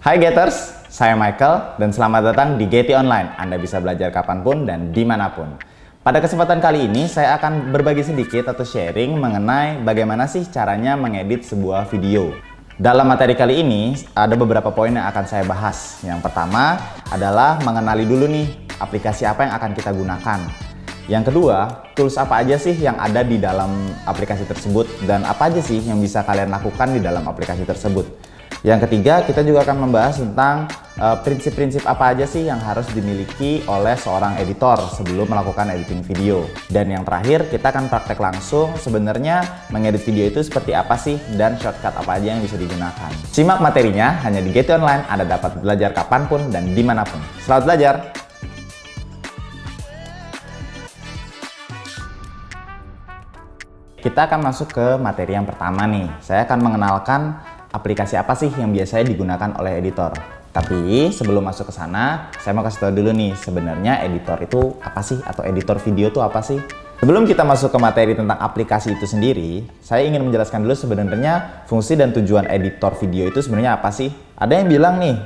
Hai Getters, saya Michael dan selamat datang di Getty Online. Anda bisa belajar kapanpun dan dimanapun. Pada kesempatan kali ini saya akan berbagi sedikit atau sharing mengenai bagaimana sih caranya mengedit sebuah video. Dalam materi kali ini ada beberapa poin yang akan saya bahas. Yang pertama adalah mengenali dulu nih aplikasi apa yang akan kita gunakan. Yang kedua, tools apa aja sih yang ada di dalam aplikasi tersebut dan apa aja sih yang bisa kalian lakukan di dalam aplikasi tersebut. Yang ketiga, kita juga akan membahas tentang prinsip-prinsip apa aja sih yang harus dimiliki oleh seorang editor sebelum melakukan editing video. Dan yang terakhir, kita akan praktek langsung sebenarnya mengedit video itu seperti apa sih dan shortcut apa aja yang bisa digunakan. Simak materinya hanya di Getty Online, Anda dapat belajar kapanpun dan dimanapun. Selamat belajar! Kita akan masuk ke materi yang pertama nih. Saya akan mengenalkan aplikasi apa sih yang biasanya digunakan oleh editor. Tapi sebelum masuk ke sana, saya mau kasih tahu dulu nih, sebenarnya editor itu apa sih? Atau editor video itu apa sih? Sebelum kita masuk ke materi tentang aplikasi itu sendiri, saya ingin menjelaskan dulu sebenarnya fungsi dan tujuan editor video itu sebenarnya apa sih? Ada yang bilang nih,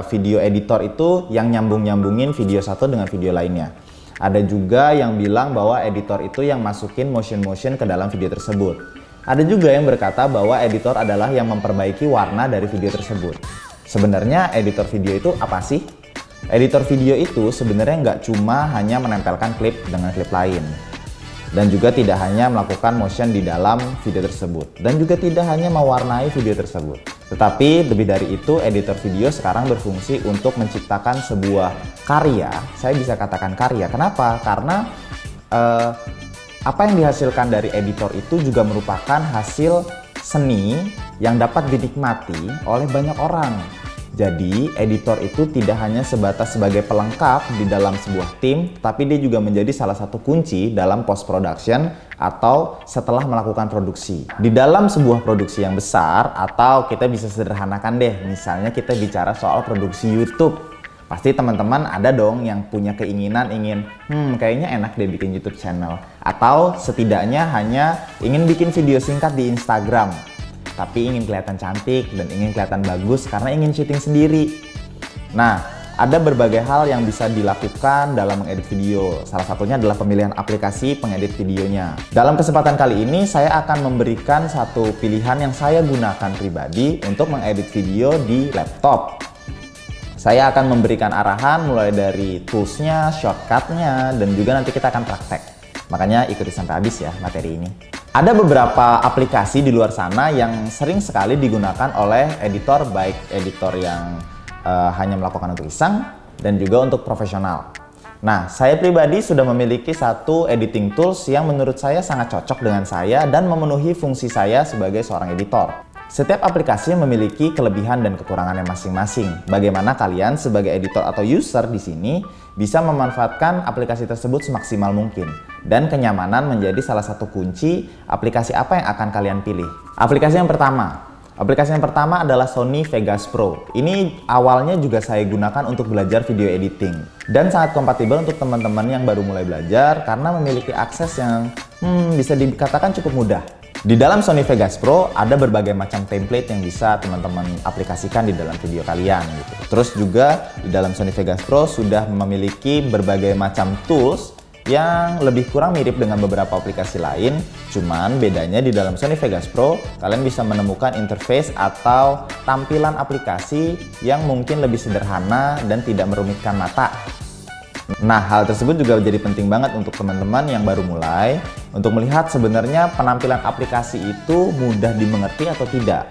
video editor itu yang nyambung-nyambungin video satu dengan video lainnya. Ada juga yang bilang bahwa editor itu yang masukin motion-motion ke dalam video tersebut. Ada juga yang berkata bahwa editor adalah yang memperbaiki warna dari video tersebut. Sebenarnya editor video itu apa sih? Editor video itu sebenarnya nggak cuma hanya menempelkan klip dengan klip lain. Dan juga tidak hanya melakukan motion di dalam video tersebut. Dan juga tidak hanya mewarnai video tersebut. Tetapi lebih dari itu, editor video sekarang berfungsi untuk menciptakan sebuah karya. Saya bisa katakan karya. Kenapa? Karena apa yang dihasilkan dari editor itu juga merupakan hasil seni yang dapat dinikmati oleh banyak orang. Jadi, editor itu tidak hanya sebatas sebagai pelengkap di dalam sebuah tim, tapi dia juga menjadi salah satu kunci dalam post-production atau setelah melakukan produksi. Di dalam sebuah produksi yang besar, atau kita bisa sederhanakan deh, misalnya kita bicara soal produksi YouTube. Pasti teman-teman ada dong yang punya keinginan ingin, kayaknya enak deh bikin YouTube channel. Atau setidaknya hanya ingin bikin video singkat di Instagram. Tapi ingin kelihatan cantik dan ingin kelihatan bagus karena ingin syuting sendiri. Nah, ada berbagai hal yang bisa dilakukan dalam mengedit video. Salah satunya adalah pemilihan aplikasi pengedit videonya. Dalam kesempatan kali ini, saya akan memberikan satu pilihan yang saya gunakan pribadi untuk mengedit video di laptop. Saya akan memberikan arahan mulai dari toolsnya, shortcutnya, dan juga nanti kita akan praktek. Makanya ikuti sampai habis ya materi ini. Ada beberapa aplikasi di luar sana yang sering sekali digunakan oleh editor, baik editor yang hanya melakukan untuk iseng dan juga untuk profesional. Nah, saya pribadi sudah memiliki satu editing tools yang menurut saya sangat cocok dengan saya dan memenuhi fungsi saya sebagai seorang editor. Setiap aplikasi memiliki kelebihan dan kekurangannya masing-masing. Bagaimana kalian sebagai editor atau user di sini bisa memanfaatkan aplikasi tersebut semaksimal mungkin. Dan kenyamanan menjadi salah satu kunci aplikasi apa yang akan kalian pilih. Aplikasi yang pertama adalah Sony Vegas Pro. Ini awalnya juga saya gunakan untuk belajar video editing. Dan sangat kompatibel untuk teman-teman yang baru mulai belajar karena memiliki akses yang bisa dikatakan cukup mudah. Di dalam Sony Vegas Pro ada berbagai macam template yang bisa teman-teman aplikasikan di dalam video kalian gitu. Terus juga di dalam Sony Vegas Pro sudah memiliki berbagai macam tools yang lebih kurang mirip dengan beberapa aplikasi lain. Cuman bedanya di dalam Sony Vegas Pro kalian bisa menemukan interface atau tampilan aplikasi yang mungkin lebih sederhana dan tidak merumitkan mata. Nah, hal tersebut juga jadi penting banget untuk teman-teman yang baru mulai untuk melihat sebenarnya penampilan aplikasi itu mudah dimengerti atau tidak.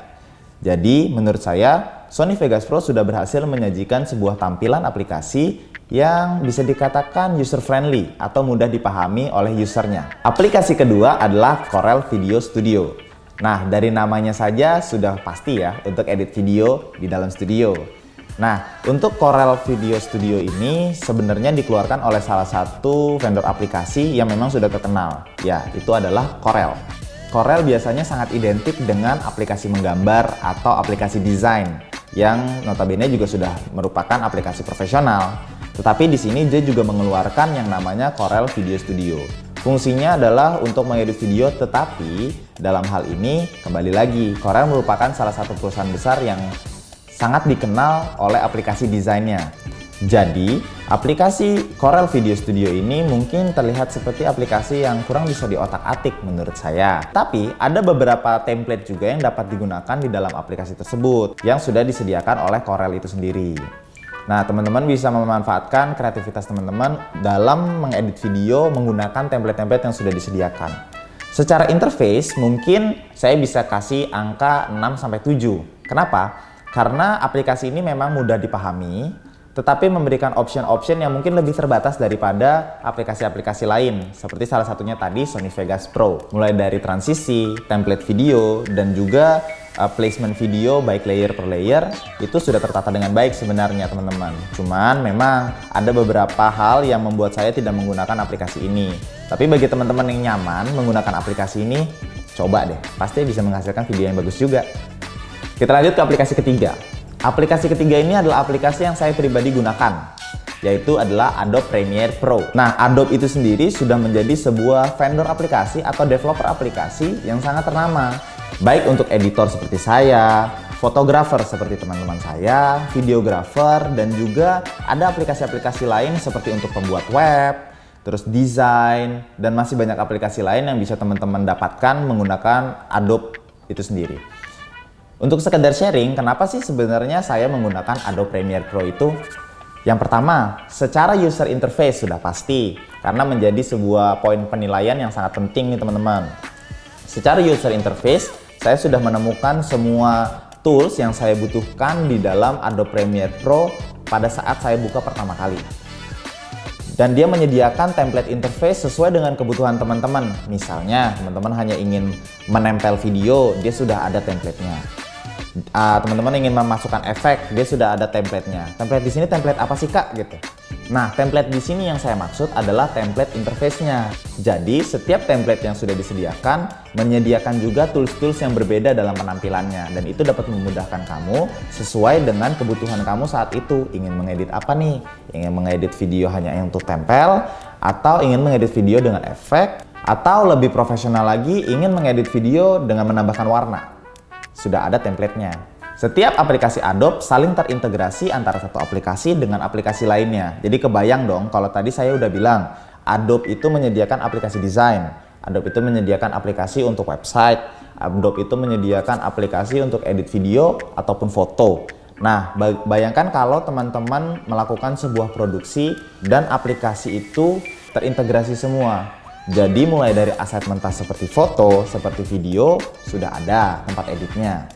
Jadi, menurut saya, Sony Vegas Pro sudah berhasil menyajikan sebuah tampilan aplikasi yang bisa dikatakan user-friendly atau mudah dipahami oleh usernya. Aplikasi kedua adalah Corel Video Studio. Nah, dari namanya saja sudah pasti ya untuk edit video di dalam studio. Nah, untuk Corel Video Studio ini sebenarnya dikeluarkan oleh salah satu vendor aplikasi yang memang sudah terkenal. Ya, itu adalah Corel. Corel biasanya sangat identik dengan aplikasi menggambar atau aplikasi desain yang notabene juga sudah merupakan aplikasi profesional. Tetapi di sini dia juga mengeluarkan yang namanya Corel Video Studio. Fungsinya adalah untuk mengedit video, tetapi dalam hal ini kembali lagi Corel merupakan salah satu perusahaan besar yang sangat dikenal oleh aplikasi desainnya. Jadi, aplikasi Corel Video Studio ini mungkin terlihat seperti aplikasi yang kurang bisa diotak-atik menurut saya. Tapi, ada beberapa template juga yang dapat digunakan di dalam aplikasi tersebut yang sudah disediakan oleh Corel itu sendiri. Nah, teman-teman bisa memanfaatkan kreativitas teman-teman dalam mengedit video menggunakan template-template yang sudah disediakan. Secara interface, mungkin saya bisa kasih angka 6-7. Kenapa? Karena aplikasi ini memang mudah dipahami, tetapi memberikan option-option yang mungkin lebih terbatas daripada aplikasi-aplikasi lain, seperti salah satunya tadi Sony Vegas Pro. Mulai dari transisi, template video, dan juga placement video baik layer per layer, itu sudah tertata dengan baik sebenarnya teman-teman. Cuman memang ada beberapa hal yang membuat saya tidak menggunakan aplikasi ini. Tapi bagi teman-teman yang nyaman menggunakan aplikasi ini, coba deh, pasti bisa menghasilkan video yang bagus juga. Kita lanjut ke aplikasi ketiga. Aplikasi ketiga ini adalah aplikasi yang saya pribadi gunakan, yaitu adalah Adobe Premiere Pro. Nah, Adobe itu sendiri sudah menjadi sebuah vendor aplikasi atau developer aplikasi yang sangat ternama, baik untuk editor seperti saya, fotografer seperti teman-teman saya, videografer, dan juga ada aplikasi-aplikasi lain seperti untuk pembuat web, terus desain, dan masih banyak aplikasi lain yang bisa teman-teman dapatkan menggunakan Adobe itu sendiri. Untuk sekedar sharing, kenapa sih sebenarnya saya menggunakan Adobe Premiere Pro itu? Yang pertama, secara user interface sudah pasti, karena menjadi sebuah poin penilaian yang sangat penting nih teman-teman. Secara user interface, saya sudah menemukan semua tools yang saya butuhkan di dalam Adobe Premiere Pro pada saat saya buka pertama kali. Dan dia menyediakan template interface sesuai dengan kebutuhan teman-teman. Misalnya, teman-teman hanya ingin menempel video, dia sudah ada template-nya. Teman-teman ingin memasukkan efek, dia sudah ada template-nya. Template di sini template apa sih Kak? Gitu. Nah, template di sini yang saya maksud adalah template interface-nya. Jadi, setiap template yang sudah disediakan menyediakan juga tools-tools yang berbeda dalam penampilannya, dan itu dapat memudahkan kamu sesuai dengan kebutuhan kamu saat itu. Ingin mengedit apa nih? Ingin mengedit video hanya untuk tempel, atau ingin mengedit video dengan efek, atau lebih profesional lagi ingin mengedit video dengan menambahkan warna. Sudah ada template-nya. Setiap aplikasi Adobe saling terintegrasi antara satu aplikasi dengan aplikasi lainnya. Jadi kebayang dong kalau tadi saya udah bilang Adobe itu menyediakan aplikasi desain, Adobe itu menyediakan aplikasi untuk website, Adobe itu menyediakan aplikasi untuk edit video ataupun foto. Nah, bayangkan kalau teman-teman melakukan sebuah produksi dan aplikasi itu terintegrasi semua. Jadi mulai dari aset mentah seperti foto, seperti video, sudah ada tempat editnya.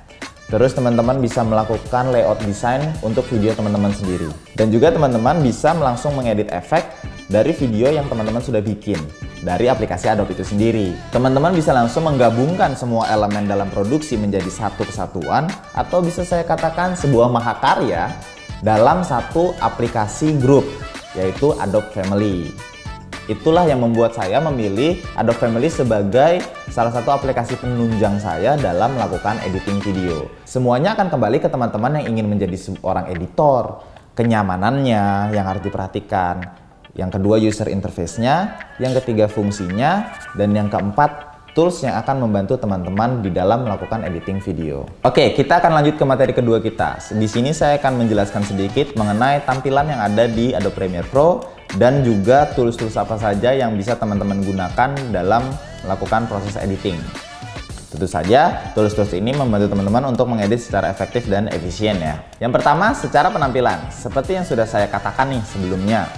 Terus teman-teman bisa melakukan layout desain untuk video teman-teman sendiri. Dan juga teman-teman bisa langsung mengedit efek dari video yang teman-teman sudah bikin dari aplikasi Adobe itu sendiri. Teman-teman bisa langsung menggabungkan semua elemen dalam produksi menjadi satu kesatuan, atau bisa saya katakan sebuah mahakarya dalam satu aplikasi grup, yaitu Adobe Family. Itulah yang membuat saya memilih Adobe Family sebagai salah satu aplikasi penunjang saya dalam melakukan editing video. Semuanya akan kembali ke teman-teman yang ingin menjadi seorang editor. Kenyamanannya yang harus diperhatikan. Yang kedua, user interface-nya. Yang ketiga, fungsinya. Dan yang keempat, tools yang akan membantu teman-teman di dalam melakukan editing video. Oke, kita akan lanjut ke materi kedua kita. Di sini saya akan menjelaskan sedikit mengenai tampilan yang ada di Adobe Premiere Pro dan juga tools-tools apa saja yang bisa teman-teman gunakan dalam melakukan proses editing. Tentu saja, tools-tools ini membantu teman-teman untuk mengedit secara efektif dan efisien ya. Yang pertama, secara penampilan. Seperti yang sudah saya katakan nih sebelumnya.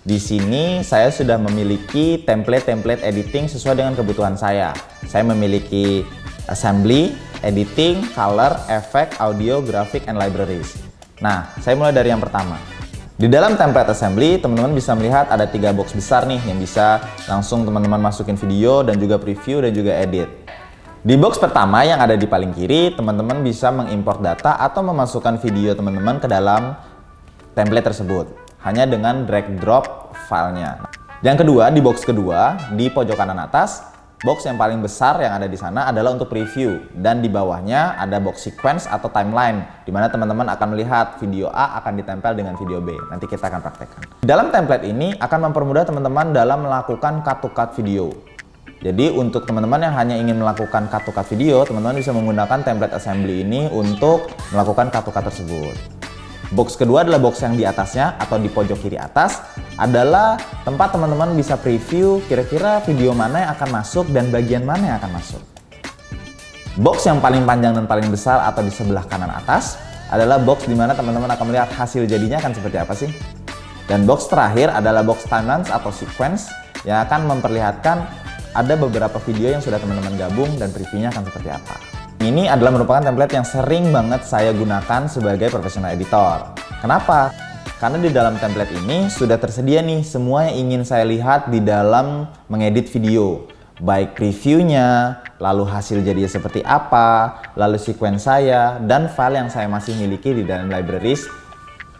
Di sini saya sudah memiliki template-template editing sesuai dengan kebutuhan saya. Saya memiliki assembly, editing, color, effect, audio, graphic, and libraries. Nah, saya mulai dari yang pertama. Di dalam template assembly, teman-teman bisa melihat ada 3 box besar nih yang bisa langsung teman-teman masukin video dan juga preview dan juga edit. Di box pertama yang ada di paling kiri, teman-teman bisa mengimport data atau memasukkan video teman-teman ke dalam template tersebut hanya dengan drag drop filenya. Yang kedua, di box kedua di pojok kanan atas, box yang paling besar yang ada di sana adalah untuk preview, dan di bawahnya ada box sequence atau timeline di mana teman-teman akan melihat video A akan ditempel dengan video B. Nanti kita akan praktekkan. Dalam template ini akan mempermudah teman-teman dalam melakukan cut to cut video. Jadi untuk teman-teman yang hanya ingin melakukan cut to cut video, teman-teman bisa menggunakan template assembly ini untuk melakukan cut to cut tersebut. Box kedua adalah box yang di atasnya atau di pojok kiri atas adalah tempat teman-teman bisa preview kira-kira video mana yang akan masuk dan bagian mana yang akan masuk. Box yang paling panjang dan paling besar atau di sebelah kanan atas adalah box di mana teman-teman akan melihat hasil jadinya akan seperti apa sih. Dan box terakhir adalah box timelines atau sequence yang akan memperlihatkan ada beberapa video yang sudah teman-teman gabung dan previewnya akan seperti apa. Ini adalah merupakan template yang sering banget saya gunakan sebagai professional editor. Kenapa? Karena di dalam template ini sudah tersedia nih semua yang ingin saya lihat di dalam mengedit video. Baik previewnya, lalu hasil jadinya seperti apa, lalu sequence saya, dan file yang saya masih miliki di dalam libraries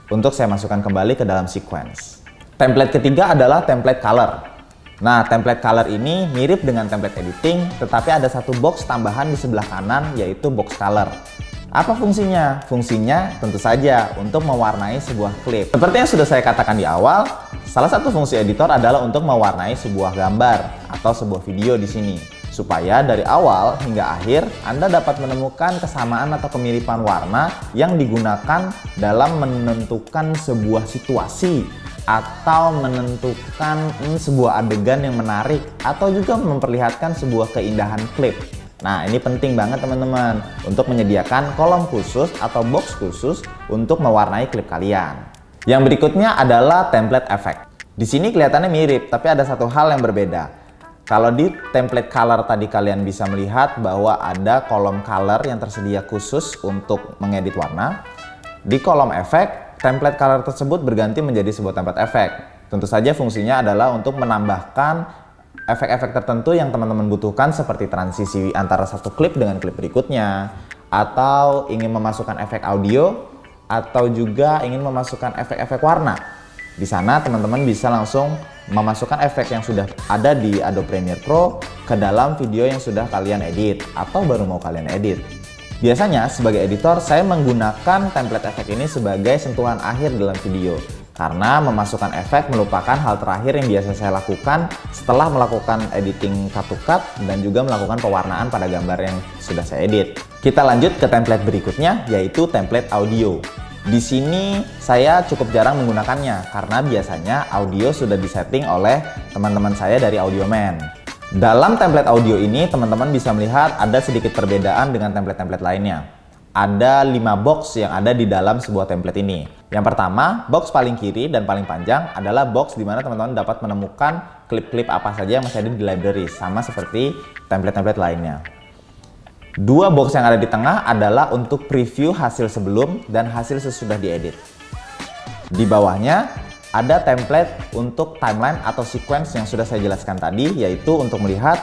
untuk saya masukkan kembali ke dalam sequence. Template ketiga adalah template color. Nah, template color ini mirip dengan template editing, tetapi ada satu box tambahan di sebelah kanan yaitu box color. Apa fungsinya? Fungsinya tentu saja untuk mewarnai sebuah klip. Seperti yang sudah saya katakan di awal, salah satu fungsi editor adalah untuk mewarnai sebuah gambar atau sebuah video di sini, supaya dari awal hingga akhir Anda dapat menemukan kesamaan atau kemiripan warna yang digunakan dalam menentukan sebuah situasi atau menentukan sebuah adegan yang menarik atau juga memperlihatkan sebuah keindahan klip. Nah, ini penting banget teman-teman untuk menyediakan kolom khusus atau box khusus untuk mewarnai klip kalian. Yang berikutnya adalah template effect. Di sini kelihatannya mirip, tapi ada satu hal yang berbeda. Kalau di template color tadi kalian bisa melihat bahwa ada kolom color yang tersedia khusus untuk mengedit warna. Di kolom efek, template color tersebut berganti menjadi sebuah template efek. Tentu saja fungsinya adalah untuk menambahkan efek-efek tertentu yang teman-teman butuhkan seperti transisi antara satu klip dengan klip berikutnya, atau ingin memasukkan efek audio, atau juga ingin memasukkan efek-efek warna. Di sana teman-teman bisa langsung memasukkan efek yang sudah ada di Adobe Premiere Pro ke dalam video yang sudah kalian edit atau baru mau kalian edit. Biasanya sebagai editor saya menggunakan template efek ini sebagai sentuhan akhir dalam video, karena memasukkan efek merupakan hal terakhir yang biasa saya lakukan setelah melakukan editing cut to cut dan juga melakukan pewarnaan pada gambar yang sudah saya edit. Kita lanjut ke template berikutnya, yaitu template audio. Di sini saya cukup jarang menggunakannya karena biasanya audio sudah disetting oleh teman-teman saya dari Audioman. Dalam template audio ini teman-teman bisa melihat ada sedikit perbedaan dengan template-template lainnya. Ada 5 box yang ada di dalam sebuah template ini. Yang pertama, box paling kiri dan paling panjang adalah box di mana teman-teman dapat menemukan klip-klip apa saja yang masih ada di library, sama seperti template-template lainnya. 2 box yang ada di tengah adalah untuk preview hasil sebelum dan hasil sesudah diedit. Di bawahnya ada template untuk timeline atau sequence yang sudah saya jelaskan tadi, yaitu untuk melihat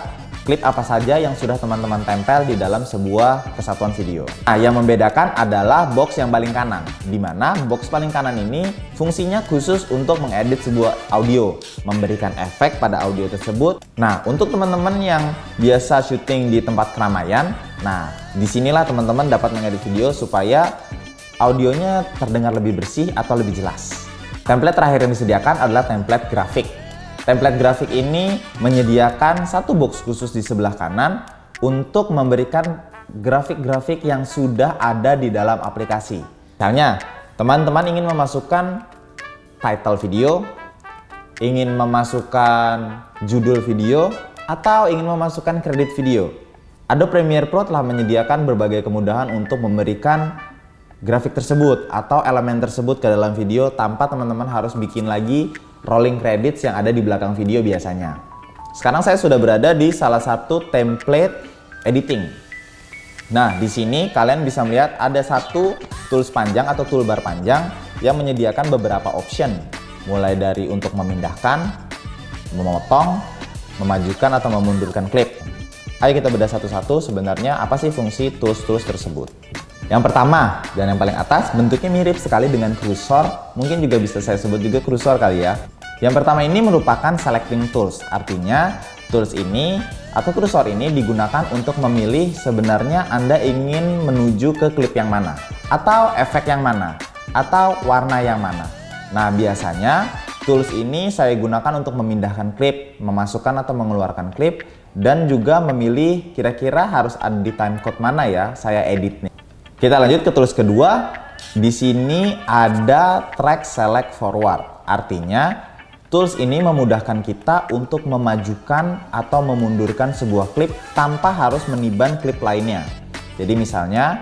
klip apa saja yang sudah teman-teman tempel di dalam sebuah kesatuan video. Nah, yang membedakan adalah box yang paling kanan, di mana box paling kanan ini fungsinya khusus untuk mengedit sebuah audio, memberikan efek pada audio tersebut. Nah, untuk teman-teman yang biasa syuting di tempat keramaian, nah disinilah teman-teman dapat mengedit video supaya audionya terdengar lebih bersih atau lebih jelas. Template terakhir yang disediakan adalah template grafik. Template grafik ini menyediakan satu box khusus di sebelah kanan untuk memberikan grafik-grafik yang sudah ada di dalam aplikasi. Misalnya, teman-teman ingin memasukkan title video, ingin memasukkan judul video, atau ingin memasukkan kredit video. Adobe Premiere Pro telah menyediakan berbagai kemudahan untuk memberikan grafik tersebut atau elemen tersebut ke dalam video tanpa teman-teman harus bikin lagi rolling credits yang ada di belakang video biasanya. Sekarang saya sudah berada di salah satu template editing. Nah, di sini kalian bisa melihat ada satu tools panjang atau toolbar panjang yang menyediakan beberapa option, mulai dari untuk memindahkan, memotong, memajukan atau memundurkan klip. Ayo kita bedah satu-satu sebenarnya apa sih fungsi tools-tools tersebut. Yang pertama, dan yang paling atas, bentuknya mirip sekali dengan cursor, mungkin juga bisa saya sebut juga cursor kali ya. Yang pertama ini merupakan selecting tools, artinya tools ini atau cursor ini digunakan untuk memilih sebenarnya Anda ingin menuju ke klip yang mana, atau efek yang mana, atau warna yang mana. Nah, biasanya Tools ini saya gunakan untuk memindahkan klip, memasukkan atau mengeluarkan klip, dan juga memilih kira-kira harus ada di timecode mana ya saya edit nih. Kita lanjut ke tools kedua. Di sini ada track select forward. Artinya tools ini memudahkan kita untuk memajukan atau memundurkan sebuah klip tanpa harus meniban klip lainnya. Jadi misalnya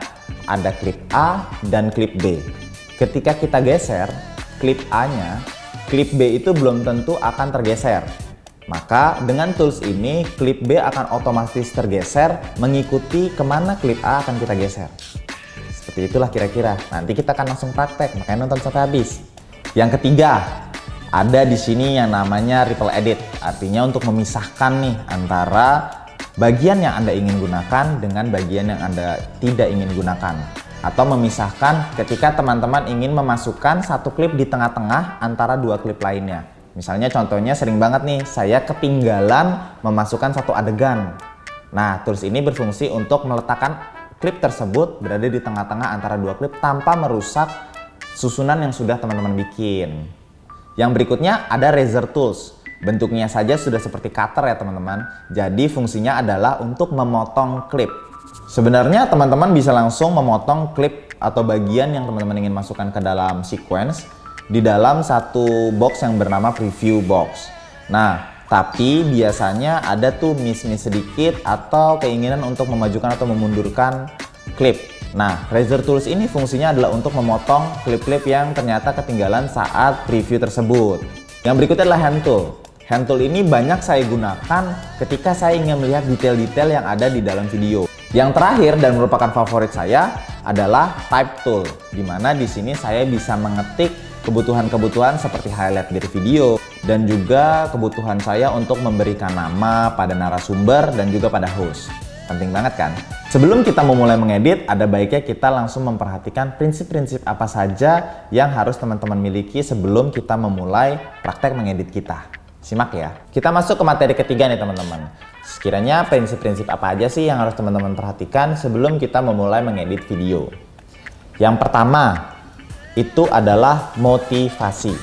ada klip A dan klip B. Ketika kita geser klip A-nya, klip B itu belum tentu akan tergeser. Maka dengan tools ini, klip B akan otomatis tergeser mengikuti kemana klip A akan kita geser. Seperti itulah kira-kira. Nanti kita akan langsung praktek, makanya nonton sampai habis. Yang ketiga, ada di sini yang namanya ripple edit. Artinya untuk memisahkan nih antara bagian yang Anda ingin gunakan dengan bagian yang Anda tidak ingin gunakan. Atau memisahkan ketika teman-teman ingin memasukkan satu klip di tengah-tengah antara dua klip lainnya. Misalnya contohnya sering banget nih, saya ketinggalan memasukkan satu adegan. Nah, tools ini berfungsi untuk meletakkan klip tersebut berada di tengah-tengah antara dua klip tanpa merusak susunan yang sudah teman-teman bikin. Yang berikutnya ada razor tools. Bentuknya saja sudah seperti cutter ya teman-teman. Jadi fungsinya adalah untuk memotong klip. Sebenarnya teman-teman bisa langsung memotong klip atau bagian yang teman-teman ingin masukkan ke dalam sequence di dalam satu box yang bernama preview box. Nah, tapi biasanya ada tuh miss-miss sedikit atau keinginan untuk memajukan atau memundurkan klip. Nah, razor tools ini fungsinya adalah untuk memotong klip-klip yang ternyata ketinggalan saat preview tersebut. Yang berikutnya adalah hand tool. Hand tool ini banyak saya gunakan ketika saya ingin melihat detail-detail yang ada di dalam video. Yang terakhir dan merupakan favorit saya adalah type tool, di mana di sini saya bisa mengetik kebutuhan-kebutuhan seperti highlight dari video dan juga kebutuhan saya untuk memberikan nama pada narasumber dan juga pada host. Penting banget kan? Sebelum kita memulai mengedit, ada baiknya kita langsung memperhatikan prinsip-prinsip apa saja yang harus teman-teman miliki sebelum kita memulai praktek mengedit kita. Simak ya. Kita masuk ke materi ketiga nih teman-teman. Sekiranya prinsip-prinsip apa aja sih yang harus teman-teman perhatikan sebelum kita memulai mengedit video. Yang pertama, itu adalah motivasi.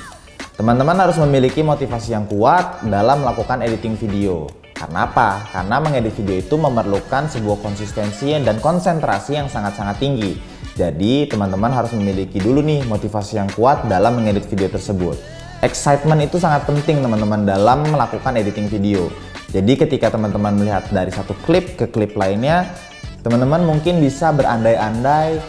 Teman-teman harus memiliki motivasi yang kuat dalam melakukan editing video. Karena apa? Karena mengedit video itu memerlukan sebuah konsistensi dan konsentrasi yang sangat-sangat tinggi. Jadi teman-teman harus memiliki dulu nih motivasi yang kuat dalam mengedit video tersebut. Excitement itu sangat penting teman-teman dalam melakukan editing video. Jadi ketika teman-teman melihat dari satu klip ke klip lainnya, teman-teman mungkin bisa berandai-andai,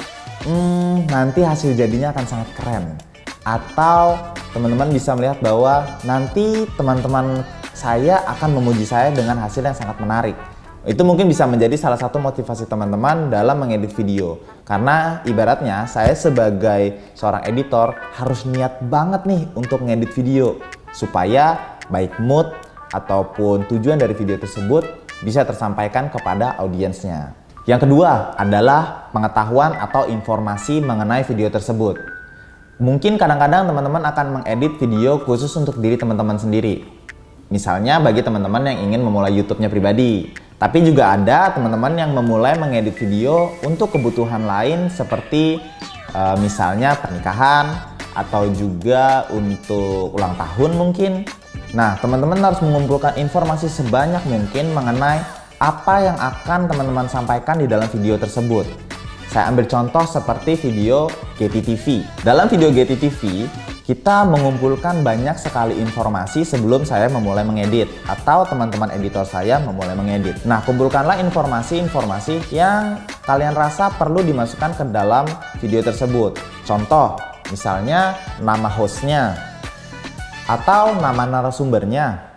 nanti hasil jadinya akan sangat keren. Atau teman-teman bisa melihat bahwa nanti teman-teman saya akan memuji saya dengan hasil yang sangat menarik. Itu mungkin bisa menjadi salah satu motivasi teman-teman dalam mengedit video. Karena ibaratnya saya sebagai seorang editor harus niat banget nih untuk ngedit video supaya baik mood ataupun tujuan dari video tersebut bisa tersampaikan kepada audiensnya. Yang kedua adalah pengetahuan atau informasi mengenai video tersebut. Mungkin kadang-kadang teman-teman akan mengedit video khusus untuk diri teman-teman sendiri. Misalnya bagi teman-teman yang ingin memulai YouTube-nya pribadi. Tapi juga ada teman-teman yang memulai mengedit video untuk kebutuhan lain seperti misalnya pernikahan atau juga untuk ulang tahun mungkin. Nah, teman-teman harus mengumpulkan informasi sebanyak mungkin mengenai apa yang akan teman-teman sampaikan di dalam video tersebut. Saya ambil contoh seperti video GTTV. Dalam video GTTV, kita mengumpulkan banyak sekali informasi sebelum saya memulai mengedit atau teman-teman editor saya memulai mengedit. Nah, kumpulkanlah informasi-informasi yang kalian rasa perlu dimasukkan ke dalam video tersebut. Contoh, misalnya nama hostnya, atau nama narasumbernya,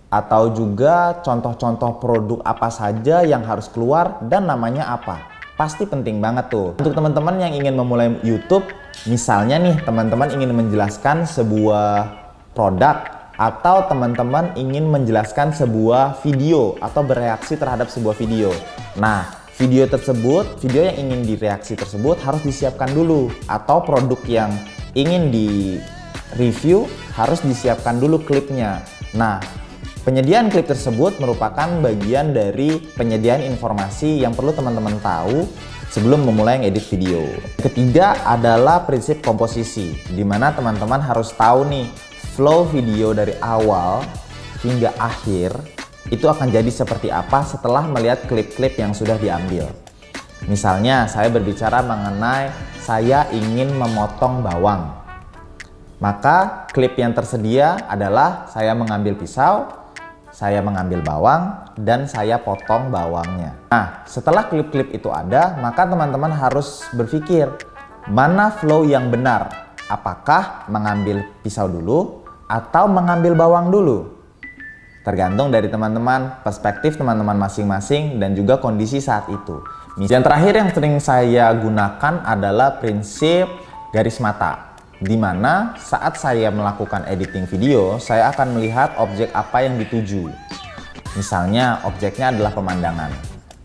atau juga contoh-contoh produk apa saja yang harus keluar dan namanya apa. Pasti penting banget tuh. Untuk teman-teman yang ingin memulai YouTube, misalnya nih teman-teman ingin menjelaskan sebuah produk atau teman-teman ingin menjelaskan sebuah video atau bereaksi terhadap sebuah video. Nah, video yang ingin direaksi tersebut harus disiapkan dulu, atau produk yang ingin di review harus disiapkan dulu klipnya. Nah, penyediaan klip tersebut merupakan bagian dari penyediaan informasi yang perlu teman-teman tahu sebelum memulai ngedit video. Ketiga adalah prinsip komposisi, di mana teman-teman harus tahu nih flow video dari awal hingga akhir itu akan jadi seperti apa setelah melihat klip-klip yang sudah diambil. Misalnya saya berbicara mengenai saya ingin memotong bawang. Maka klip yang tersedia adalah saya mengambil pisau, saya mengambil bawang, dan saya potong bawangnya. Nah, setelah klip-klip itu ada, maka teman-teman harus berpikir mana flow yang benar. Apakah mengambil pisau dulu atau mengambil bawang dulu? Tergantung dari teman-teman, perspektif teman-teman masing-masing dan juga kondisi saat itu. Yang terakhir yang sering saya gunakan adalah prinsip garis mata, di mana saat saya melakukan editing video, saya akan melihat objek apa yang dituju. Misalnya objeknya adalah pemandangan,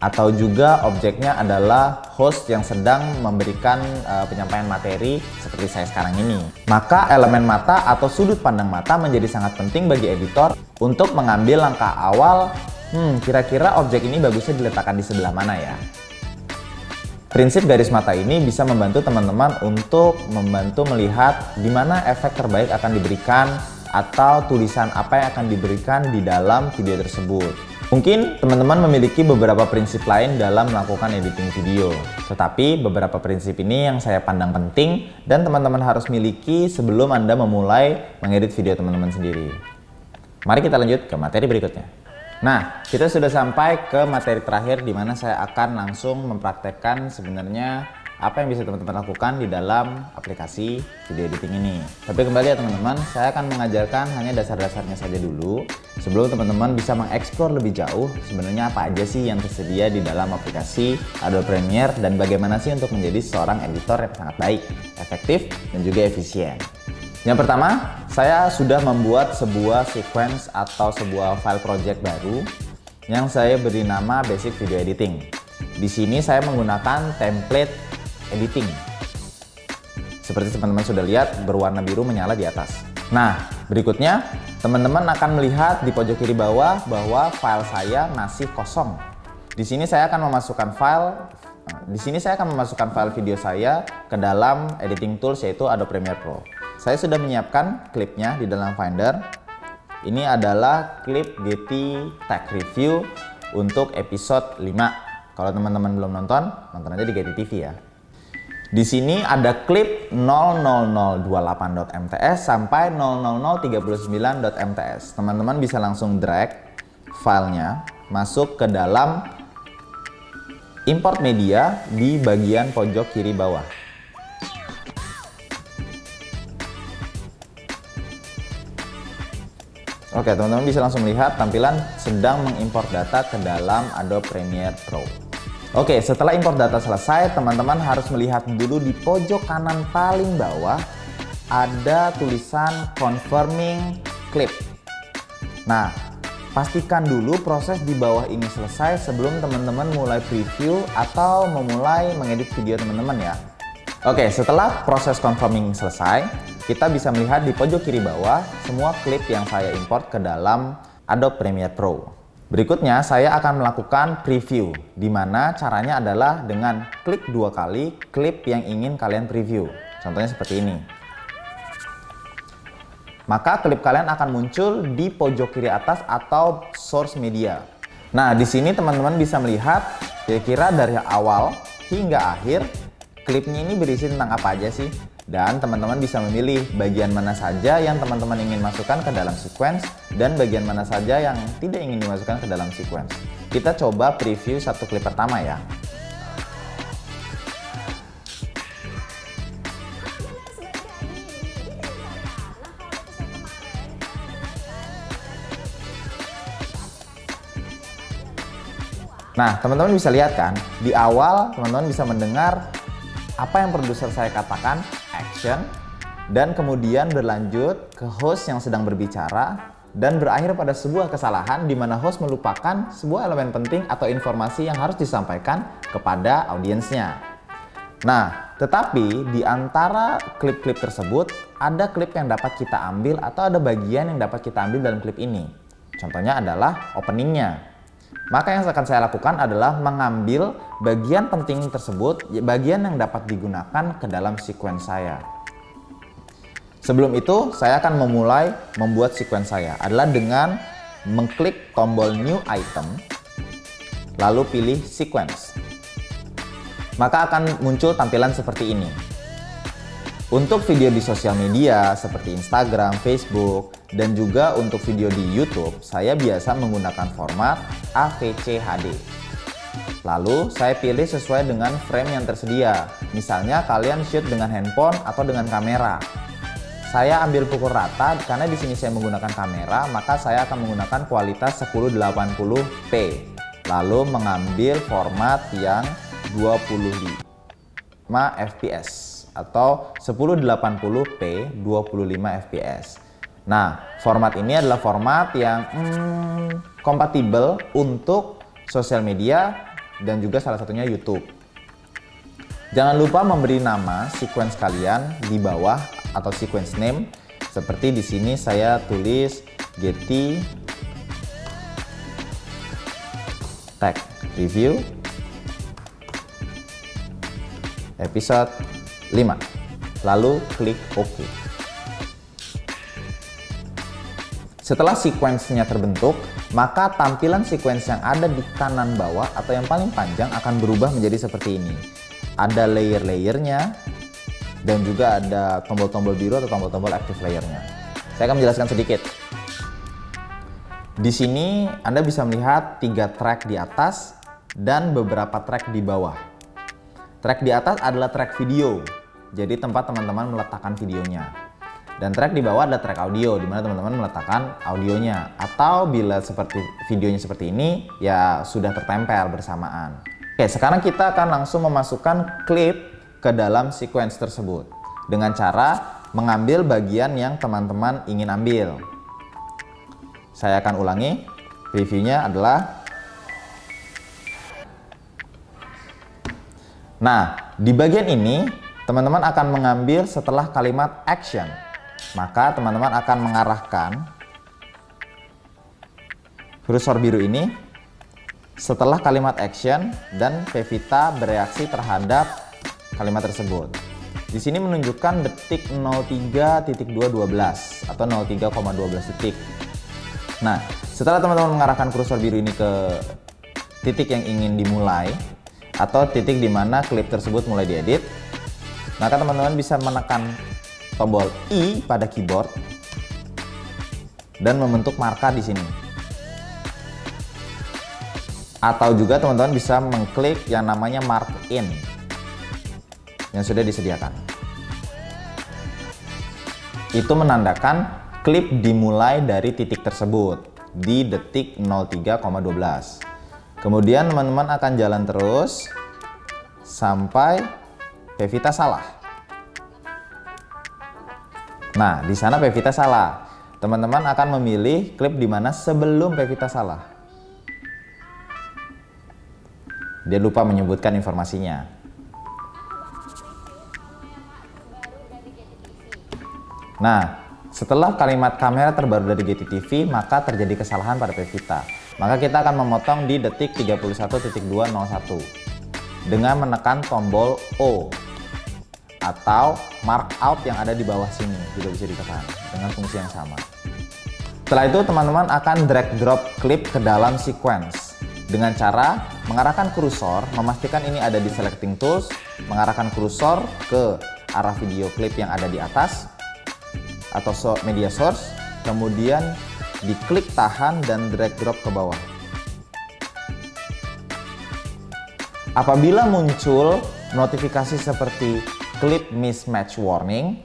atau juga objeknya adalah host yang sedang memberikan penyampaian materi seperti saya sekarang ini. Maka elemen mata atau sudut pandang mata menjadi sangat penting bagi editor untuk mengambil langkah awal, kira-kira objek ini bagusnya diletakkan di sebelah mana ya. Prinsip garis mata ini bisa membantu teman-teman untuk membantu melihat di mana efek terbaik akan diberikan atau tulisan apa yang akan diberikan di dalam video tersebut. Mungkin teman-teman memiliki beberapa prinsip lain dalam melakukan editing video, tetapi beberapa prinsip ini yang saya pandang penting dan teman-teman harus miliki sebelum Anda memulai mengedit video teman-teman sendiri. Mari kita lanjut ke materi berikutnya. Nah, kita sudah sampai ke materi terakhir di mana saya akan langsung mempraktekkan sebenarnya apa yang bisa teman-teman lakukan di dalam aplikasi video editing ini. Tapi kembali ya teman-teman, saya akan mengajarkan hanya dasar-dasarnya saja dulu sebelum teman-teman bisa mengeksplor lebih jauh sebenarnya apa aja sih yang tersedia di dalam aplikasi Adobe Premiere dan bagaimana sih untuk menjadi seorang editor yang sangat baik, efektif, dan juga efisien. Yang pertama, saya sudah membuat sebuah sequence atau sebuah file project baru yang saya beri nama Basic Video Editing. Di sini saya menggunakan template editing. Seperti teman-teman sudah lihat, berwarna biru menyala di atas. Nah, berikutnya teman-teman akan melihat di pojok kiri bawah bahwa file saya masih kosong. Di sini saya akan memasukkan file video saya ke dalam editing tools yaitu Adobe Premiere Pro. Saya sudah menyiapkan klipnya di dalam Finder. Ini adalah klip Getty Tech Review untuk episode 5. Kalau teman-teman belum nonton aja di Getty TV ya. Di sini ada klip 00028.mts sampai 00039.mts. Teman-teman bisa langsung drag filenya masuk ke dalam import media di bagian pojok kiri bawah. Oke, teman-teman bisa langsung melihat tampilan sedang mengimport data ke dalam Adobe Premiere Pro. Oke, setelah import data selesai, teman-teman harus melihat dulu di pojok kanan paling bawah ada tulisan confirming clip. Nah, pastikan dulu proses di bawah ini selesai sebelum teman-teman mulai preview atau memulai mengedit video teman-teman ya. Oke, setelah proses confirming selesai, kita bisa melihat di pojok kiri bawah semua klip yang saya import ke dalam Adobe Premiere Pro. Berikutnya saya akan melakukan preview, di mana caranya adalah dengan klik 2 kali klip yang ingin kalian preview. Contohnya seperti ini. Maka klip kalian akan muncul di pojok kiri atas atau source media. Nah, di sini teman-teman bisa melihat kira-kira dari awal hingga akhir klipnya ini berisi tentang apa aja sih. Dan teman-teman bisa memilih bagian mana saja yang teman-teman ingin masukkan ke dalam sequence dan bagian mana saja yang tidak ingin dimasukkan ke dalam sequence. Kita coba preview satu klip pertama ya. Nah, teman-teman bisa lihat kan, di awal teman-teman bisa mendengar apa yang produser saya katakan, action, dan kemudian berlanjut ke host yang sedang berbicara dan berakhir pada sebuah kesalahan di mana host melupakan sebuah elemen penting atau informasi yang harus disampaikan kepada audiensnya. Nah, tetapi di antara klip-klip tersebut ada klip yang dapat kita ambil atau ada bagian yang dapat kita ambil dalam klip ini. Contohnya adalah openingnya. Maka yang akan saya lakukan adalah mengambil bagian penting tersebut, bagian yang dapat digunakan ke dalam sequence saya. Sebelum itu, saya akan memulai membuat sequence saya adalah dengan mengklik tombol New Item, lalu pilih Sequence. Maka akan muncul tampilan seperti ini. Untuk video di sosial media seperti Instagram, Facebook, dan juga untuk video di YouTube, saya biasa menggunakan format AVC HD. Lalu, saya pilih sesuai dengan frame yang tersedia. Misalnya, kalian shoot dengan handphone atau dengan kamera. Saya ambil pukul rata karena di sini saya menggunakan kamera, maka saya akan menggunakan kualitas 1080p. Lalu mengambil format yang 25 fps atau 1080p 25 fps. Nah, format ini adalah format yang kompatibel untuk sosial media dan juga salah satunya YouTube. Jangan lupa memberi nama sequence kalian di bawah atau sequence name. Seperti di sini saya tulis Getty Tech Review episode 5. Lalu klik OK. Setelah sequence-nya terbentuk, maka tampilan sequence yang ada di kanan bawah atau yang paling panjang akan berubah menjadi seperti ini. Ada layer-layernya dan juga ada tombol-tombol biru atau tombol-tombol active layernya. Saya akan menjelaskan sedikit. Di sini Anda bisa melihat 3 track di atas dan beberapa track di bawah. Track di atas adalah track video, jadi tempat teman-teman meletakkan videonya. Dan track di bawah adalah track audio, di mana teman-teman meletakkan audionya. Atau bila seperti videonya seperti ini, ya sudah tertempel bersamaan. Oke, sekarang kita akan langsung memasukkan klip ke dalam sequence tersebut dengan cara mengambil bagian yang teman-teman ingin ambil. Saya akan ulangi. Reviewnya adalah, nah, di bagian ini teman-teman akan mengambil setelah kalimat action. Maka teman-teman akan mengarahkan kursor biru ini setelah kalimat action dan Pevita bereaksi terhadap kalimat tersebut. Di sini menunjukkan detik 03.212 atau 03,12 detik. Nah, setelah teman-teman mengarahkan kursor biru ini ke titik yang ingin dimulai atau titik di mana klip tersebut mulai diedit, maka teman-teman bisa menekan tombol I pada keyboard dan membentuk marka di sini. Atau juga teman-teman bisa mengklik yang namanya mark in yang sudah disediakan. Itu menandakan klip dimulai dari titik tersebut di detik 03,12. Kemudian teman-teman akan jalan terus sampai Pevita salah. Nah, di sana Pevita salah. Teman-teman akan memilih klip di mana sebelum Pevita salah. Dia lupa menyebutkan informasinya. Nah, setelah kalimat kamera terbaru dari Getty TV, maka terjadi kesalahan pada Pevita. Maka kita akan memotong di detik 31.201 dengan menekan tombol O atau markout yang ada di bawah sini juga bisa ditekan dengan fungsi yang sama. Setelah itu teman-teman akan drag drop klip ke dalam sequence dengan cara mengarahkan kursor, memastikan ini ada di selecting tools, mengarahkan kursor ke arah video klip yang ada di atas atau media source, kemudian diklik tahan dan drag drop ke bawah. Apabila muncul notifikasi seperti clip mismatch warning,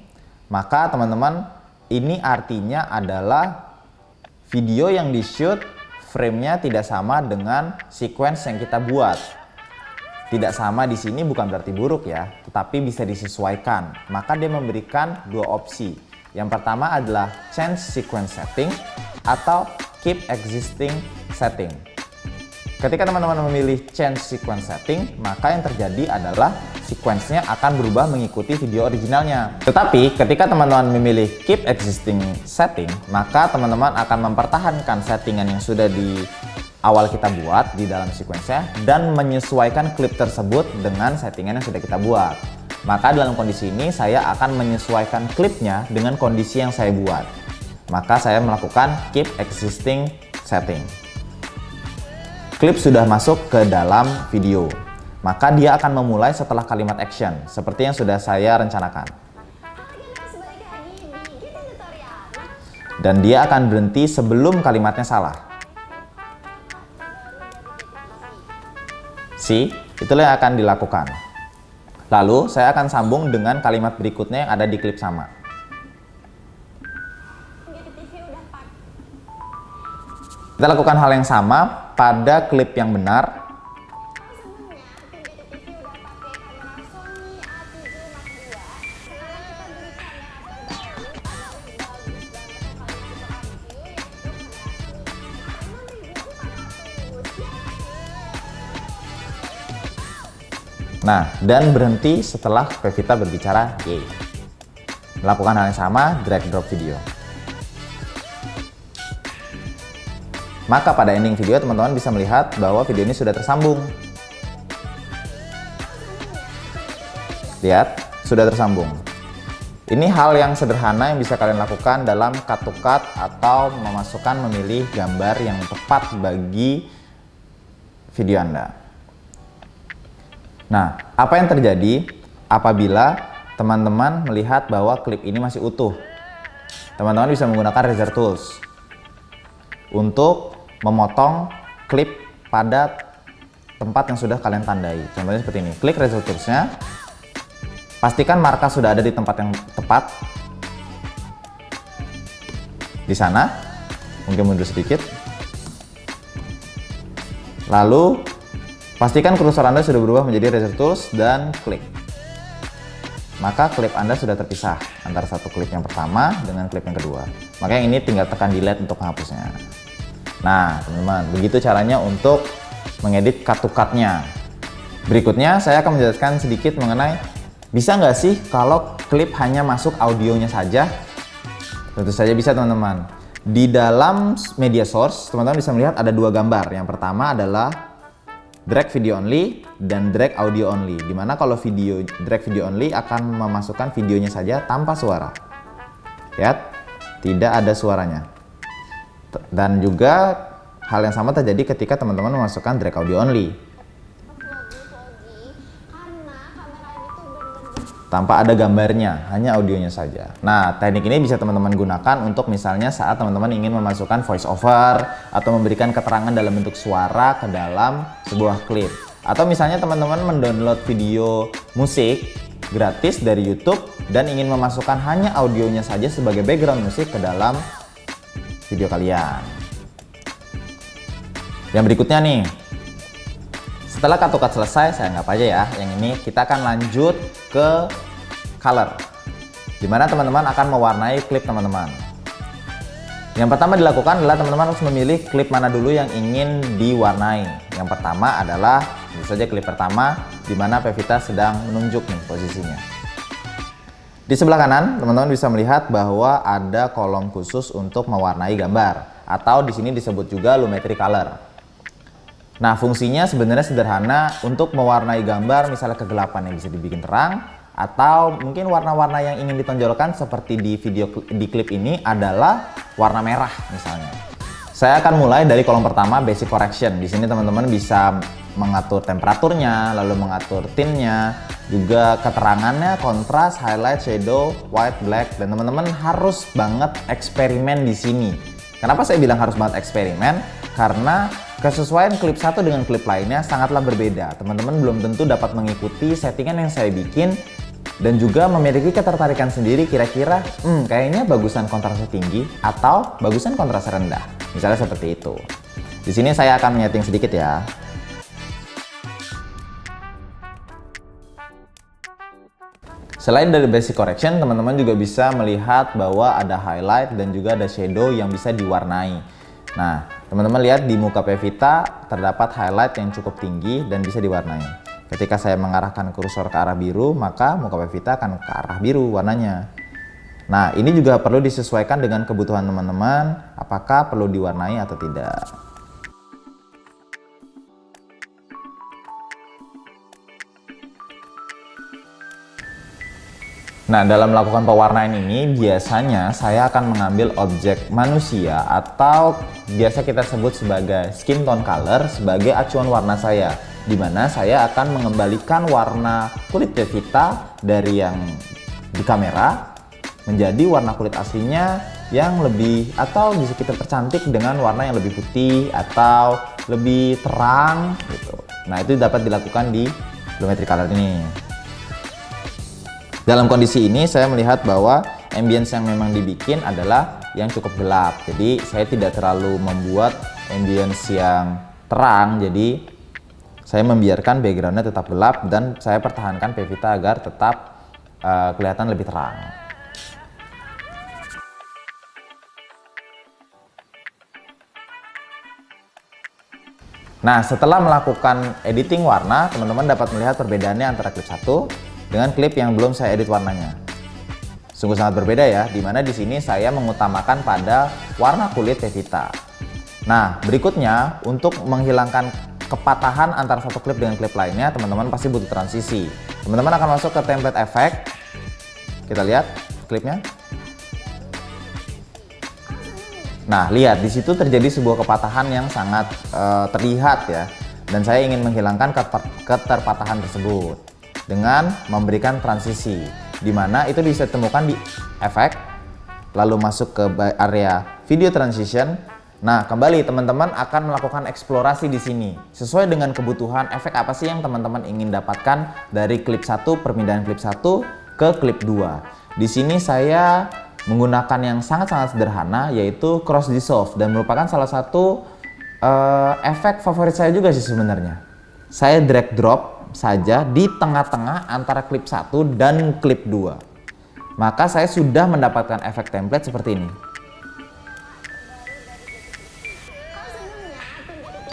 maka teman-teman ini artinya adalah video yang di shoot frame-nya tidak sama dengan sequence yang kita buat. Tidak sama di sini bukan berarti buruk ya, tetapi bisa disesuaikan. Maka dia memberikan 2 opsi. Yang pertama adalah change sequence setting atau keep existing setting. Ketika teman-teman memilih change sequence setting, maka yang terjadi adalah sequence-nya akan berubah mengikuti video originalnya. Tetapi ketika teman-teman memilih keep existing setting, maka teman-teman akan mempertahankan settingan yang sudah di awal kita buat di dalam sequence-nya dan menyesuaikan klip tersebut dengan settingan yang sudah kita buat. Maka dalam kondisi ini saya akan menyesuaikan klipnya dengan kondisi yang saya buat. Maka saya melakukan keep existing setting. Klip sudah masuk ke dalam video. Maka dia akan memulai setelah kalimat action, seperti yang sudah saya rencanakan. Dan dia akan berhenti sebelum kalimatnya salah. See, itulah yang akan dilakukan. Lalu, saya akan sambung dengan kalimat berikutnya yang ada di klip sama. Kita lakukan hal yang sama pada klip yang benar. Nah, dan berhenti setelah Pevita berbicara Y. Melakukan hal yang sama, drag drop video. Maka pada ending video teman-teman bisa melihat bahwa video ini sudah tersambung. Lihat, sudah tersambung. Ini hal yang sederhana yang bisa kalian lakukan dalam cut to cut atau memilih gambar yang tepat bagi video Anda. Nah, apa yang terjadi apabila teman-teman melihat bahwa klip ini masih utuh? Teman-teman bisa menggunakan Razor Tools untuk memotong klip pada tempat yang sudah kalian tandai. Contohnya seperti ini. Klik Razor Tools-nya, pastikan markas sudah ada di tempat yang tepat. Di sana, mungkin mundur sedikit. Lalu pastikan kursor Anda sudah berubah menjadi Razor Tools dan klik. Maka klip Anda sudah terpisah antara satu klip yang pertama dengan klip yang kedua. Maka yang ini tinggal tekan delete untuk menghapusnya. Nah, teman-teman, begitu caranya untuk mengedit cut to cut-nya. Berikutnya, saya akan menjelaskan sedikit mengenai bisa nggak sih kalau klip hanya masuk audionya saja? Tentu saja bisa, teman-teman. Di dalam media source, teman-teman bisa melihat ada dua gambar. Yang pertama adalah drag video only dan drag audio only, dimana kalau drag video only akan memasukkan videonya saja tanpa suara. Lihat, tidak ada suaranya. Dan juga hal yang sama terjadi ketika teman-teman memasukkan drag audio only, tanpa ada gambarnya, hanya audionya saja. Nah, teknik ini bisa teman-teman gunakan untuk misalnya saat teman-teman ingin memasukkan voice over atau memberikan keterangan dalam bentuk suara ke dalam sebuah klip. Atau misalnya teman-teman mendownload video musik gratis dari YouTube dan ingin memasukkan hanya audionya saja sebagai background musik ke dalam video kalian. Yang berikutnya nih, setelah cut to cut selesai, saya anggap aja ya, yang ini kita akan lanjut ke color, dimana teman-teman akan mewarnai klip teman-teman. Yang pertama dilakukan adalah teman-teman harus memilih klip mana dulu yang ingin diwarnai. Yang pertama adalah, tentu saja klip pertama, dimana Pevita sedang menunjuk nih posisinya. Di sebelah kanan, teman-teman bisa melihat bahwa ada kolom khusus untuk mewarnai gambar, atau di sini disebut juga lumetri color. Nah, fungsinya sebenarnya sederhana untuk mewarnai gambar, misalnya kegelapan yang bisa dibikin terang, atau mungkin warna-warna yang ingin ditonjolkan seperti di klip ini adalah warna merah misalnya. Saya akan mulai dari kolom pertama, basic correction. Di sini teman-teman bisa mengatur temperaturnya, lalu mengatur tint-nya, juga keterangannya, kontras, highlight, shadow, white, black, dan teman-teman harus banget eksperimen di sini. Kenapa saya bilang harus banget eksperimen? Karena kesesuaian klip satu dengan klip lainnya sangatlah berbeda. Teman-teman belum tentu dapat mengikuti settingan yang saya bikin dan juga memiliki ketertarikan sendiri kira-kira kayaknya bagusan kontrasnya tinggi atau bagusan kontrasnya rendah. Misalnya seperti itu. Di sini saya akan menyeting sedikit ya. Selain dari basic correction, teman-teman juga bisa melihat bahwa ada highlight dan juga ada shadow yang bisa diwarnai. Nah, teman-teman lihat di muka Pevita terdapat highlight yang cukup tinggi dan bisa diwarnai. Ketika saya mengarahkan kursor ke arah biru, maka muka Pevita akan ke arah biru warnanya. Nah, ini juga perlu disesuaikan dengan kebutuhan teman-teman, apakah perlu diwarnai atau tidak. Nah, dalam melakukan pewarnaan ini biasanya saya akan mengambil objek manusia atau biasa kita sebut sebagai skin tone color sebagai acuan warna saya, di mana saya akan mengembalikan warna kulit Pevita dari yang di kamera menjadi warna kulit aslinya yang lebih, atau bisa kita percantik dengan warna yang lebih putih atau lebih terang gitu. Nah, itu dapat dilakukan di Blumetri Color ini. Dalam kondisi ini saya melihat bahwa ambience yang memang dibikin adalah yang cukup gelap. Jadi saya tidak terlalu membuat ambience yang terang. Jadi saya membiarkan backgroundnya tetap gelap dan saya pertahankan Pevita agar tetap kelihatan lebih terang. Nah, setelah melakukan editing warna, teman-teman dapat melihat perbedaannya antara klip 1 dengan klip yang belum saya edit warnanya. Sungguh sangat berbeda ya, dimana di sini saya mengutamakan pada warna kulit Pevita. Nah, berikutnya untuk menghilangkan kepatahan antara satu klip dengan klip lainnya, teman-teman pasti butuh transisi. Teman-teman akan masuk ke template effect. Kita lihat klipnya. Nah, lihat di situ terjadi sebuah kepatahan yang sangat terlihat ya. Dan saya ingin menghilangkan keterpatahan tersebut dengan memberikan transisi, di mana itu bisa ditemukan di efek, lalu masuk ke area video transition. Nah, kembali teman-teman akan melakukan eksplorasi di sini sesuai dengan kebutuhan efek apa sih yang teman-teman ingin dapatkan dari klip 1, perpindahan klip 1 ke klip 2. Di sini saya menggunakan yang sangat-sangat sederhana, yaitu cross dissolve, dan merupakan salah satu efek favorit saya juga sih sebenarnya. Saya drag drop saja di tengah-tengah antara klip 1 dan klip 2. Maka saya sudah mendapatkan efek template seperti ini.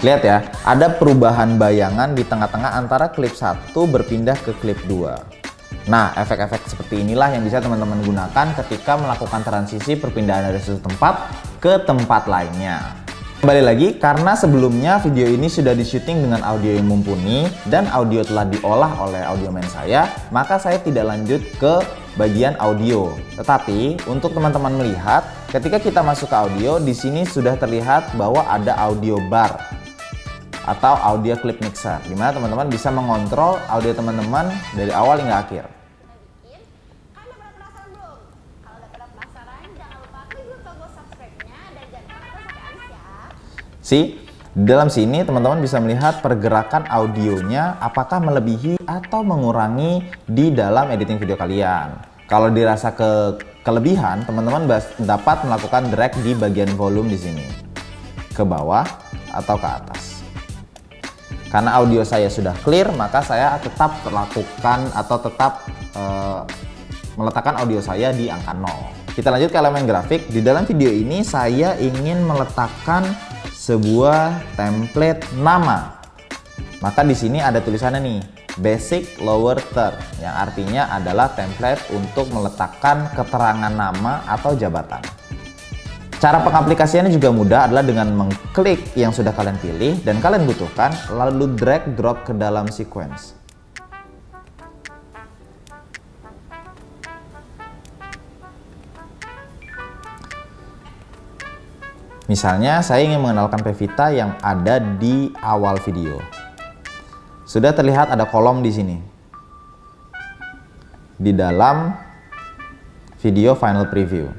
Lihat ya, ada perubahan bayangan di tengah-tengah antara klip 1 berpindah ke klip 2. Nah, efek-efek seperti inilah yang bisa teman-teman gunakan ketika melakukan transisi perpindahan dari satu tempat ke tempat lainnya. Kembali lagi, karena sebelumnya video ini sudah di-syuting dengan audio yang mumpuni dan audio telah diolah oleh audioman saya, maka saya tidak lanjut ke bagian audio. Tetapi untuk teman-teman melihat, ketika kita masuk ke audio, di sini sudah terlihat bahwa ada audio bar atau audio clip mixer, di mana teman-teman bisa mengontrol audio teman-teman dari awal hingga akhir. Dalam sini teman-teman bisa melihat pergerakan audionya apakah melebihi atau mengurangi di dalam editing video kalian. Kalau dirasa kelebihan, teman-teman dapat melakukan drag di bagian volume di sini ke bawah atau ke atas. Karena audio saya sudah clear, maka saya tetap melakukan atau tetap meletakkan audio saya di angka 0. Kita lanjut ke elemen grafik. Di dalam video ini saya ingin meletakkan sebuah template nama. Maka di sini ada tulisannya nih, basic lower third, yang artinya adalah template untuk meletakkan keterangan nama atau jabatan. Cara pengaplikasiannya juga mudah, adalah dengan mengklik yang sudah kalian pilih dan kalian butuhkan, lalu drag drop ke dalam sequence. Misalnya saya ingin mengenalkan Pevita yang ada di awal video. Sudah terlihat ada kolom di sini. Di dalam video final preview.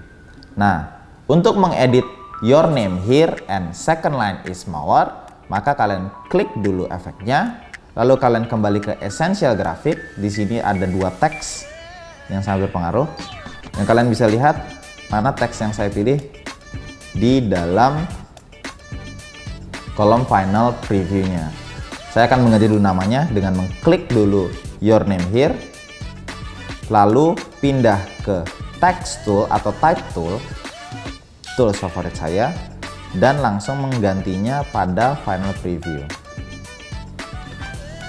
Nah, untuk mengedit your name here and second line is smaller, maka kalian klik dulu efeknya, lalu kalian kembali ke essential graphic. Di sini ada dua teks yang sangat berpengaruh. Yang kalian bisa lihat mana teks yang saya pilih di dalam kolom final previewnya. Saya akan mengganti dulu namanya dengan mengklik dulu your name here, lalu pindah ke text tool atau type tool, tools favorit saya, dan langsung menggantinya pada final preview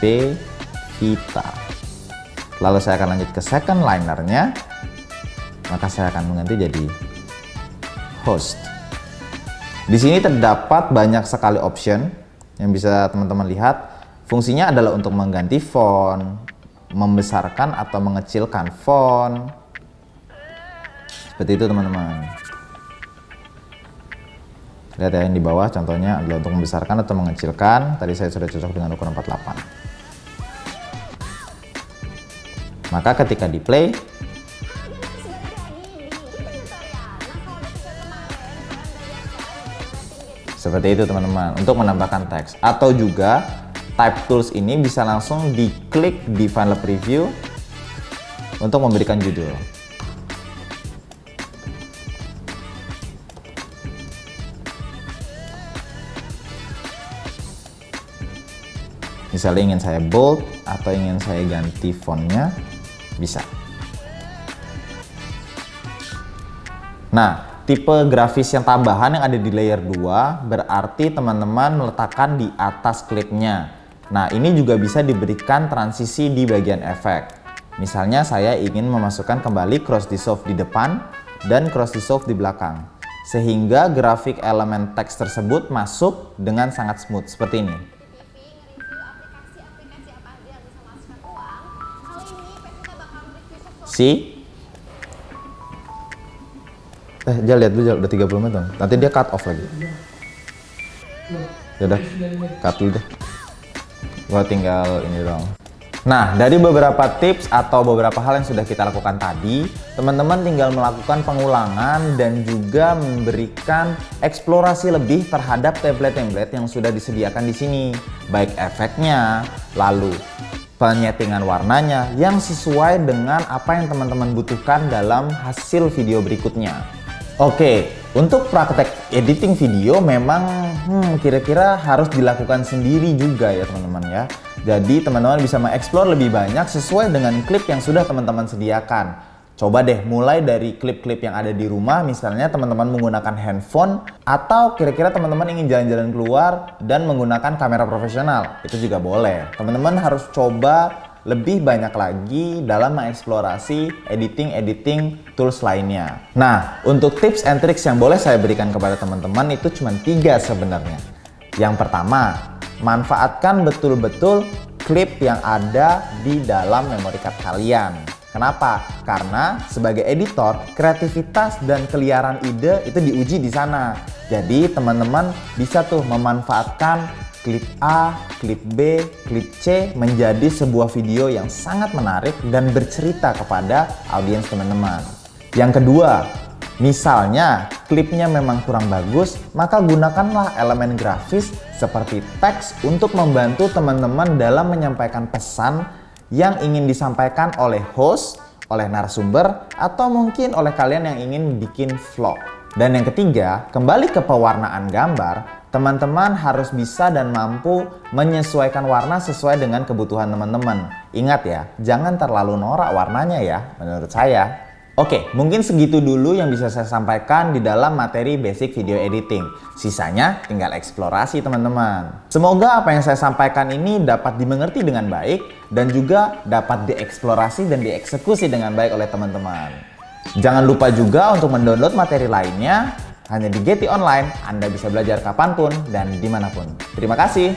Pevita. Lalu saya akan lanjut ke second linernya, maka saya akan mengganti jadi host. Di sini terdapat banyak sekali option yang bisa teman-teman lihat. Fungsinya adalah untuk mengganti font, membesarkan atau mengecilkan font, Seperti itu teman-teman. Lihat ya, yang di bawah contohnya adalah untuk membesarkan atau mengecilkan. Tadi saya sudah cocok dengan ukuran 48. Maka ketika di play, seperti itu teman-teman, untuk menambahkan teks. Atau juga type tools ini bisa langsung diklik di file preview untuk memberikan judul. Misalnya ingin saya bold atau ingin saya ganti fontnya, bisa. Nah, tipe grafis yang tambahan yang ada di layer 2 berarti teman-teman meletakkan di atas klipnya. Nah, ini juga bisa diberikan transisi di bagian efek. Misalnya saya ingin memasukkan kembali cross dissolve di depan dan cross dissolve di belakang, sehingga grafik elemen teks tersebut masuk dengan sangat smooth seperti ini. See? Jangan lihat dulu, udah 30 menit dong. Nanti dia cut off lagi. Udah, cut dulu deh. Gua tinggal ini dong. Nah, dari beberapa tips atau beberapa hal yang sudah kita lakukan tadi, teman-teman tinggal melakukan pengulangan dan juga memberikan eksplorasi lebih terhadap template-template yang sudah disediakan di sini, baik efeknya, lalu penyetingan warnanya yang sesuai dengan apa yang teman-teman butuhkan dalam hasil video berikutnya. Oke, untuk praktek editing video memang kira-kira harus dilakukan sendiri juga ya teman-teman ya. Jadi teman-teman bisa mengeksplor lebih banyak sesuai dengan klip yang sudah teman-teman sediakan. Coba deh mulai dari klip-klip yang ada di rumah, misalnya teman-teman menggunakan handphone, atau kira-kira teman-teman ingin jalan-jalan keluar dan menggunakan kamera profesional, itu juga boleh. Teman-teman harus coba lebih banyak lagi dalam mengeksplorasi editing tools lainnya. Nah, untuk tips and tricks yang boleh saya berikan kepada teman-teman itu cuma 3 sebenarnya. Yang pertama, manfaatkan betul-betul klip yang ada di dalam memory card kalian. Kenapa? Karena sebagai editor, kreativitas dan keliaran ide itu diuji di sana. Jadi teman-teman bisa tuh memanfaatkan klip A, klip B, klip C menjadi sebuah video yang sangat menarik dan bercerita kepada audiens teman-teman. Yang kedua, misalnya klipnya memang kurang bagus, maka gunakanlah elemen grafis seperti teks untuk membantu teman-teman dalam menyampaikan pesan yang ingin disampaikan oleh host, oleh narasumber, atau mungkin oleh kalian yang ingin bikin vlog. Dan yang ketiga, kembali ke pewarnaan gambar, teman-teman harus bisa dan mampu menyesuaikan warna sesuai dengan kebutuhan teman-teman. Ingat ya, jangan terlalu norak warnanya ya, menurut saya. Oke, mungkin segitu dulu yang bisa saya sampaikan di dalam materi basic video editing. Sisanya tinggal eksplorasi teman-teman. Semoga apa yang saya sampaikan ini dapat dimengerti dengan baik dan juga dapat dieksplorasi dan dieksekusi dengan baik oleh teman-teman. Jangan lupa juga untuk mendownload materi lainnya. Hanya di Getty Online, Anda bisa belajar kapanpun dan dimanapun. Terima kasih.